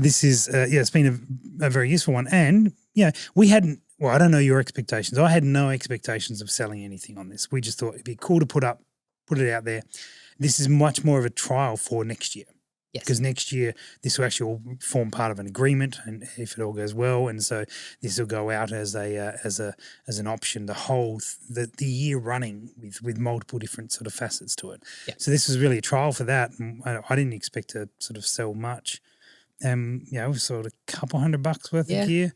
S2: This is it's been a very useful one, and we hadn't. Well, I don't know your expectations. I had no expectations of selling anything on this. We just thought it'd be cool to put it out there. This is much more of a trial for next year.
S1: Yes.
S2: Because next year this will actually all form part of an agreement, and if it all goes well, and so this will go out as an option the year running with multiple different sort of facets to it.
S1: Yeah.
S2: So this was really a trial for that, and I didn't expect to sort of sell much. We sold a couple $100 worth of gear.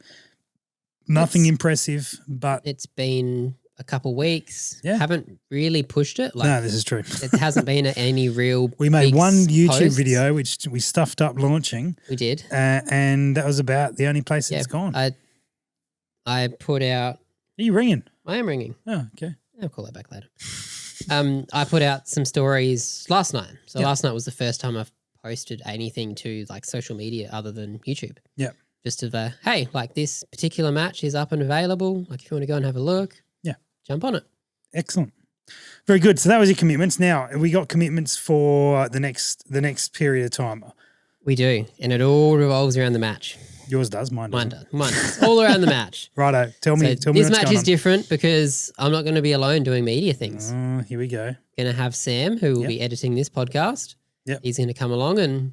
S2: Nothing impressive, but
S1: it's been a couple weeks.
S2: Yeah.
S1: Haven't really pushed it.
S2: No, this is true.
S1: It hasn't been any real.
S2: We made
S1: big
S2: one YouTube
S1: posts.
S2: video, which we stuffed up launching.
S1: We did.
S2: And that was about the only place it's gone.
S1: I put out.
S2: Are you ringing?
S1: I am ringing.
S2: Oh, okay.
S1: I'll call that back later. I put out some stories last night. So last night was the first time I've posted anything to like social media other than YouTube.
S2: Yeah.
S1: Just of hey, like this particular match is up and available. Like if you want to go and have a look, jump on it.
S2: Excellent. Very good. So that was your commitments. Now we got commitments for the next period of time.
S1: We do, and it all revolves around the match.
S2: Yours does, mine doesn't.
S1: Mine does. All around the match.
S2: Righto. Tell me
S1: This
S2: what's
S1: match
S2: going
S1: is
S2: on.
S1: different because I'm not going to be alone doing media things.
S2: Here we go.
S1: Going to have Sam, who will be editing this podcast.
S2: Yep.
S1: He's going to come along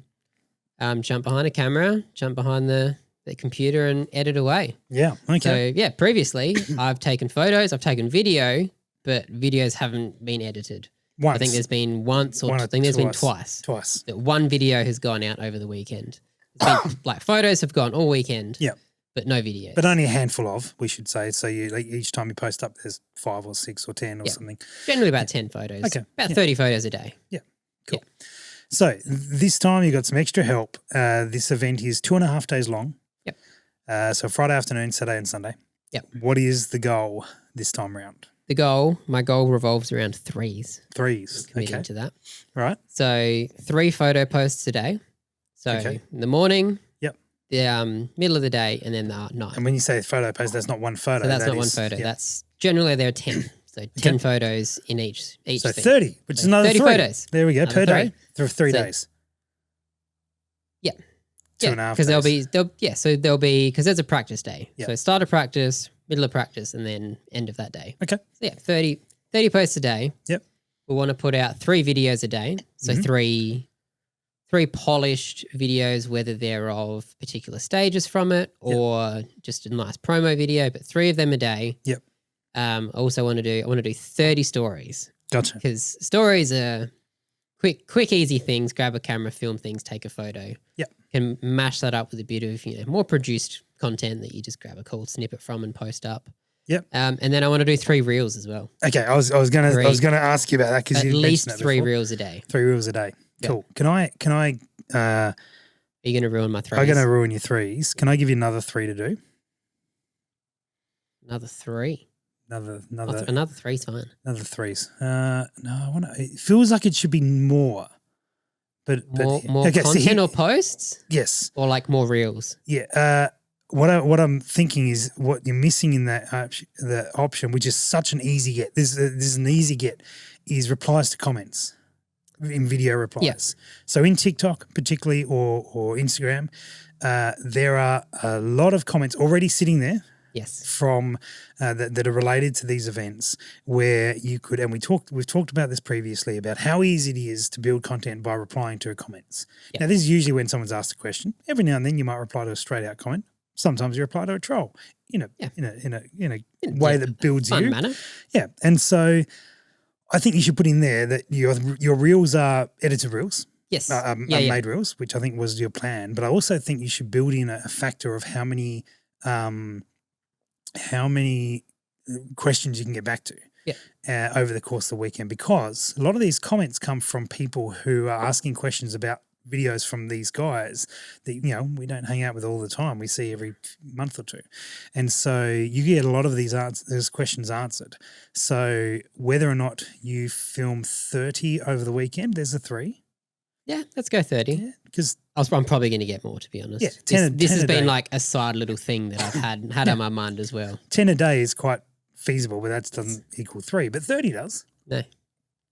S1: and jump behind a camera, jump behind the computer and edit away.
S2: Yeah. Okay.
S1: So, previously I've taken photos, I've taken video, but videos haven't been edited.
S2: Once.
S1: I think there's been once or I think there's been twice.
S2: Twice.
S1: That one video has gone out over the weekend. It's been, like photos have gone all weekend.
S2: Yeah.
S1: But no videos.
S2: But only a handful of, we should say. So you each time you post up, there's 5 or 6 or 10 or something.
S1: Generally about 10 photos.
S2: Okay.
S1: About 30 photos a day.
S2: Yeah. Cool. Yeah. So this time you got some extra help. This event is 2.5 days long.
S1: Yep.
S2: So Friday afternoon, Saturday and Sunday.
S1: Yep.
S2: What is the goal this time round?
S1: My goal revolves around threes.
S2: Threes.
S1: Committing to that.
S2: Right.
S1: So 3 photo posts a day. So in the morning.
S2: Yep.
S1: The middle of the day and then the night.
S2: And when you say photo post, that's not one photo.
S1: So that's not one photo. Yeah. That's generally there are 10. So 10 photos in each
S2: so
S1: thing.
S2: 30, which is another
S1: 30
S2: 3.
S1: photos.
S2: There we go,
S1: Another
S2: per day. For 3 days.
S1: Yeah.
S2: 2.5
S1: because there'll be because there's a practice day.
S2: Yep.
S1: So start of practice, middle of practice, and then end of that day.
S2: Okay.
S1: So 30 posts a day.
S2: Yep.
S1: We want to put out 3 videos a day. So three polished videos, whether they're of particular stages from it or just a nice promo video, but 3 of them a day.
S2: Yep.
S1: I want to do 30 stories.
S2: Gotcha.
S1: Because stories are quick, easy things. Grab a camera, film things, take a photo.
S2: Yep.
S1: Can mash that up with a bit of more produced content that you just grab a cool snippet from and post up.
S2: Yep.
S1: And then I want to do 3 reels as well.
S2: Okay, I was gonna ask you about that because
S1: at least 3 reels a day.
S2: 3 reels a day. Cool.
S1: Yep.
S2: Can I?
S1: Are you going to ruin my 3s?
S2: I'm going to ruin your 3s. Can I give you another 3 to do?
S1: Another 3.
S2: Another
S1: 3's fine.
S2: Another 3s. No, I want to. It feels like it should be more. But
S1: more content or posts?
S2: Yes.
S1: Or like more reels?
S2: Yeah. What I'm thinking is what you're missing in that the option, which is such an easy get. This is an easy get. Is replies to comments in video replies.
S1: Yeah.
S2: So in TikTok, particularly, or Instagram, there are a lot of comments already sitting there.
S1: Yes.
S2: From that are related to these events, where you could, and we've talked about this previously about how easy it is to build content by replying to comments.
S1: Yep.
S2: Now, this is usually when someone's asked a question. Every now and then, you might reply to a straight out comment. Sometimes you reply to a troll in a way that builds
S1: fun
S2: you.
S1: manner.
S2: Yeah, and so I think you should put in there that your reels are edited reels.
S1: Yes.
S2: Made reels, which I think was your plan. But I also think you should build in a factor of how many questions you can get back to over the course of the weekend, because a lot of these comments come from people who are asking questions about videos from these guys that we don't hang out with all the time. We see every month or 2, and so you get a lot of these questions answered. So whether or not you film 30 over the weekend, there's a 3.
S1: Yeah, let's go 30.
S2: Yeah, because
S1: I'm probably going to get more, to be honest.
S2: Yeah,
S1: this has been like a side little thing that I've had on my mind as well.
S2: 10 a day is quite feasible, but that doesn't equal 3. But 30 does.
S1: No.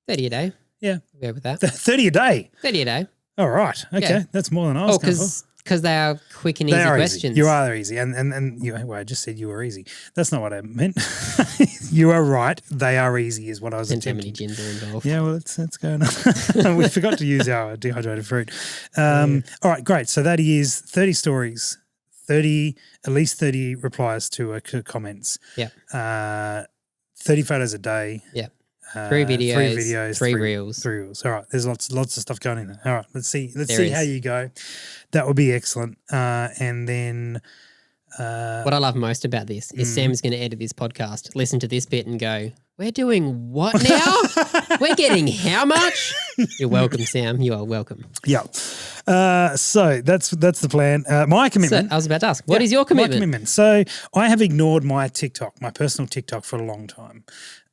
S1: 30 a day.
S2: Yeah.
S1: We'll go with that.
S2: 30 a day.
S1: 30 a day.
S2: All right. Okay.
S1: Yeah.
S2: That's more than I was going for.
S1: Because they are quick and easy questions.
S2: Easy. You are easy. And you, well, I just said you were easy. That's not what I meant. You are right. They are easy is what I was
S1: Depends how
S2: attempting.
S1: many gins are involved.
S2: Yeah, well, it's going on. We forgot to use our dehydrated fruit. All right, great. So that is 30 stories, at least 30 replies to comments.
S1: Yeah.
S2: 30 photos a day.
S1: Yeah. 3 videos, 3 reels.
S2: 3 reels. All right. There's lots of stuff going in there. All right. Let's see
S1: There
S2: how
S1: is.
S2: you go. That would be excellent. And then
S1: What I love most about this is Sam's going to edit this podcast, listen to this bit and go, we're doing what now? We're getting how much? You're welcome, Sam. You are welcome.
S2: yeah. So that's the plan. My
S1: So
S2: commitment.
S1: I was about to ask, what is your commitment?
S2: My commitment. So I have ignored my TikTok, my personal TikTok for a long time.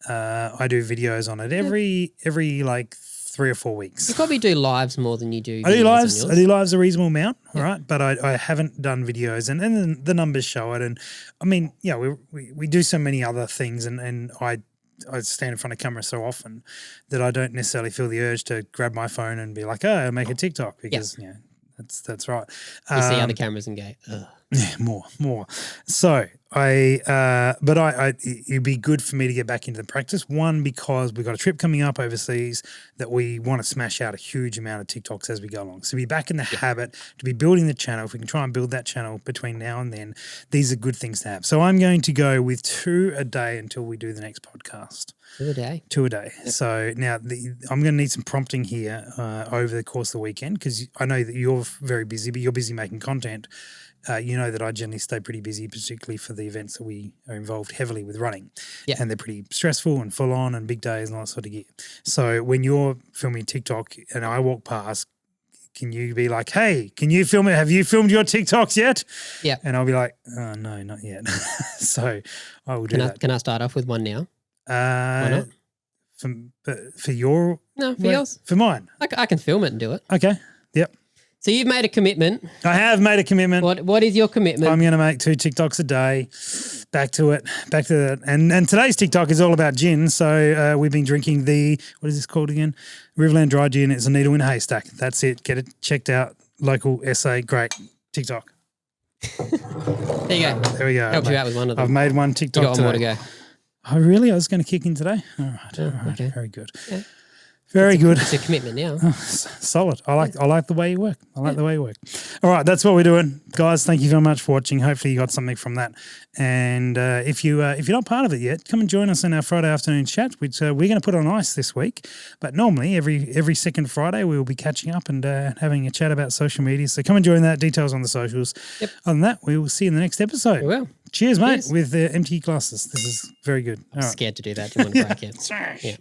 S2: I do videos on it every like 3 or 4 weeks.
S1: You probably do lives more than you do
S2: I do
S1: videos on
S2: lives.
S1: yours.
S2: I do lives a reasonable amount, all right, but I haven't done videos, and the numbers show it. And I mean, yeah, we do so many other things, and I stand in front of camera so often that I don't necessarily feel the urge to grab my phone and be like, oh, I'll make a TikTok because yeah, that's right.
S1: You see other cameras and go, ugh.
S2: Yeah, more. So it'd be good for me to get back into the practice. One, because we've got a trip coming up overseas that we want to smash out a huge amount of TikToks as we go along. So be back in the habit to be building the channel. If we can try and build that channel between now and then, these are good things to have. So I'm going to go with 2 a day until we do the next podcast.
S1: 2 a day.
S2: 2 a day. Yep. So now I'm going to need some prompting here over the course of the weekend because I know that you're very busy, but you're busy making content. You know that I generally stay pretty busy, particularly for the events that we are involved heavily with running.
S1: Yeah.
S2: And they're pretty stressful and full on and big days and all that sort of gear. So when you're filming TikTok and I walk past, can you be like, hey, can you film it? Have you filmed your TikToks yet?
S1: Yeah.
S2: And I'll be like, oh, no, not yet. So I will do that.
S1: Can I start off with one now?
S2: Why not? For your...
S1: No, for yours.
S2: For mine?
S1: I can film it and do it.
S2: Okay. Yep.
S1: So you've made a commitment.
S2: I have made a commitment.
S1: What is your commitment?
S2: I'm going to make 2 TikToks a day. Back to that. And today's TikTok is all about gin. So we've been drinking what is this called again? Riverland Dry Gin. It's a needle in a haystack. That's it. Get it checked out. Local SA. Great. TikTok.
S1: There you go.
S2: There we go.
S1: Helped you out with one of them.
S2: I've made one TikTok
S1: You got one more to
S2: today.
S1: go.
S2: Oh, really? I was going to kick in today? All right.
S1: Okay.
S2: Very good.
S1: Yeah.
S2: Very good.
S1: It's a commitment now.
S2: Solid. I like the way you work. All right, that's what we're doing, guys. Thank you very much for watching. Hopefully you got something from that. And if you're not part of it yet, come and join us in our Friday afternoon chat, which we're going to put on ice this week. But normally every second Friday we will be catching up and having a chat about social media. So come and join that. Details on the socials. Yep. Other than that, we will see you in the next episode.
S1: We will.
S2: Cheers, mate.
S1: Cheers.
S2: With empty glasses. This is very good.
S1: I'm scared to do that. Didn't want to break it.
S2: Yeah.
S1: Yeah.